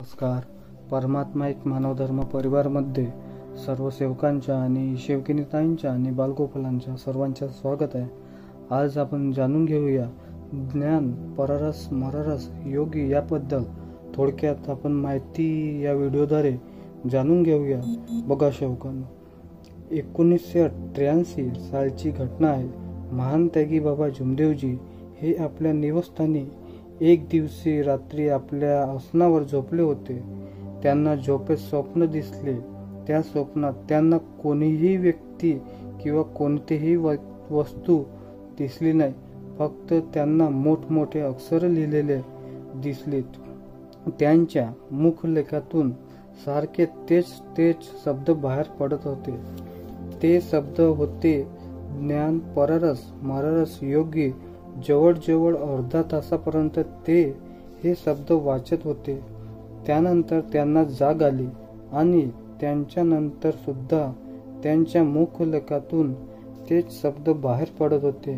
नमस्कार. परमात्मा एक मानवधर्म परिवारमध्ये सर्व सेवकांच्या आणि सेवकिनीताईंच्या आणि बालगोपालांच्या सर्वांच्या स्वागत आहे. आज आपण जाणून घेऊया ज्ञान पररस मररस योगी याबद्दल थोडक्यात आपण माहिती या व्हिडिओद्वारे जाणून घेऊया. बघा सेवकांनो, 1983 सालची घटना आहे. महान त्यागी बाबा जुमदेवजी हे आपल्या निवासस्थानी एक दिवशी रात्री आपल्या आसनावर झोपले होते. त्यांना झोपेत स्वप्न दिसले. त्या स्वप्नात त्यांना कोणीही व्यक्ती किंवा कोणतीही वस्तू दिसली नाही. फक्त त्यांना मोठमोठे अक्षर लिहिलेले दिसले. त्यांच्या मुखलेखातून सारखे तेच शब्द बाहेर पडत होते. ते शब्द होते ज्ञान पररस मररस योगी. जवळजवळ अर्धा तासापर्यंत ते हे शब्द वाचत होते. त्यानंतर त्यांना जाग आली आणि त्यांच्यानंतर सुद्धा त्यांच्या मुखलेखातून तेच शब्द बाहेर पडत होते.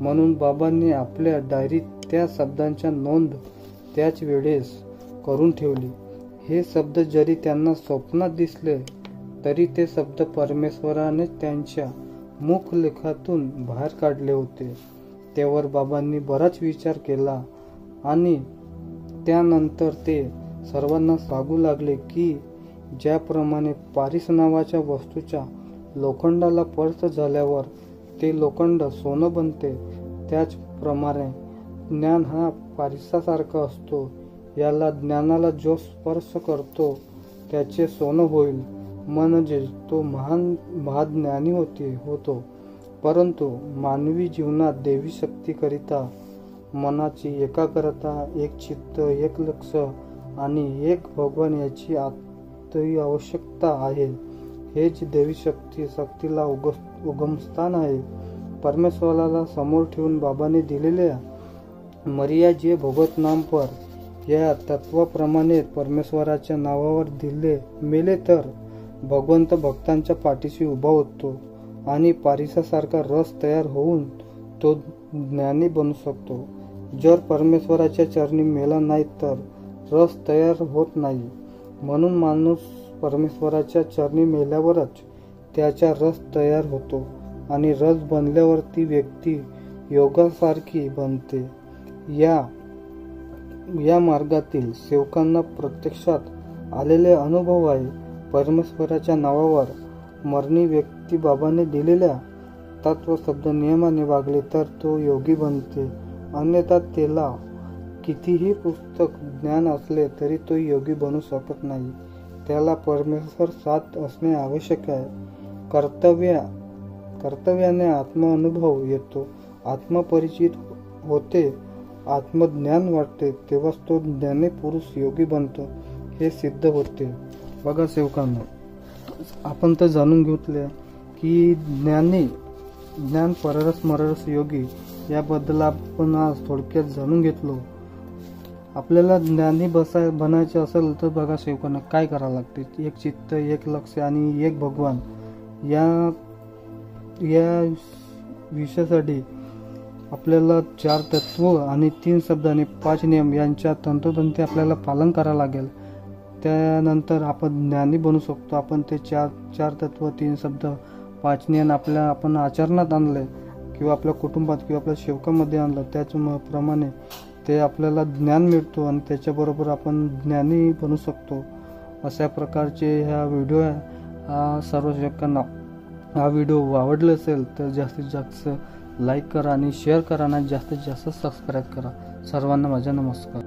म्हणून बाबांनी आपल्या डायरीत त्या शब्दांच्या नोंद त्याच वेळेस करून ठेवली. हे शब्द जरी त्यांना स्वप्नात दिसले तरी ते शब्द परमेश्वराने त्यांच्या मुखलेखातून बाहेर काढले होते. त्यावर बाबांनी बराच विचार केला आणि त्यानंतर ते सर्वांना सांगू लागले की ज्याप्रमाणे पारिस नावाच्या वस्तूच्या लोखंडाला स्पर्श झाल्यावर ते लोखंड सोनं बनते, त्याचप्रमाणे ज्ञान हा पारिसासारखा असतो. याला ज्ञानाला जो स्पर्श करतो त्याचे सोनं होईल, म्हणजे तो महाज्ञानी होतो. परंतु मानवी जीवनात देवी शक्तीकरिता मनाची एकाग्रता, एक चित्त, एक लक्ष आणि एक भगवान याची अति आवश्यकता आहे. हेच देवी शक्तीला उगमस्थान आहे. परमेश्वराला समोर ठेवून बाबांनी दिलेल्या मर्या जे भगवत नाम पर या तत्वाप्रमाणे परमेश्वराच्या नावावर मेले तर भगवंत भक्तांच्या पाठीशी उभा होतो आणि पारिसासारखा रस तयार होऊन तो ज्ञानी बनू शकतो. जर परमेश्वराच्या चरणी मेला नाही तर रस तयार होत नाही. म्हणून माणूस परमेश्वराच्या चरणी मेल्यावरच त्याचा रस तयार होतो आणि रस बनल्यावर ती व्यक्ती योगासारखी बनते. या मार्गातील सेवकांना प्रत्यक्षात आलेले अनुभव आहे. परमेश्वराच्या नावावर मरणी व्यक्ती बाबांनी दिलेल्या तत्व शब्द नियमाने वागले तर तो योगी बनते. अन्यथा त्याला कितीही पुस्तक ज्ञान असले तरी तो योगी बनू शकत नाही. त्याला परमेश्वर साथ असणे आवश्यक आहे. कर्तव्याने आत्मानुभव येतो, आत्मपरिचित होते, आत्मज्ञान वाटते, तेव्हाच तो ज्ञानी पुरुष योगी बनतो हे सिद्ध होते. बघा सेवकांनो, आपण तर जाणून घेतले की ज्ञान पररस मररस योगी याबद्दल आपण आज थोडक्यात जाणून घेतलो. आपल्याला ज्ञानी बनायचे असेल तर बघा सेवकांना काय करावं लागते. एक चित्त, एक लक्ष आणि एक भगवान या विषयासाठी आपल्याला 4 तत्व आणि 3 शब्द आणि 5 नियम यांच्या तंतोतंत आपल्याला पालन करावं लागेल. त्यानंतर आपण ज्ञानी बनू शकतो. आपण ते 4 तत्व, 3 शब्द, 5 नियम आपण आचरणात आणले किंवा आपल्या कुटुंबात किंवा आपल्या सेवकामध्ये आणलं, त्याचप्रमाणे ते आपल्याला ज्ञान मिळतो आणि त्याच्याबरोबर आपण ज्ञानी बनू शकतो. अशा प्रकारचे ह्या व्हिडिओ आहे. सर्व सेवकांना हा व्हिडिओ आवडला असेल तर जास्तीत जास्त लाईक करा आणि शेअर करा आणि जास्तीत जास्त सबस्क्राईब करा. सर्वांना माझा नमस्कार.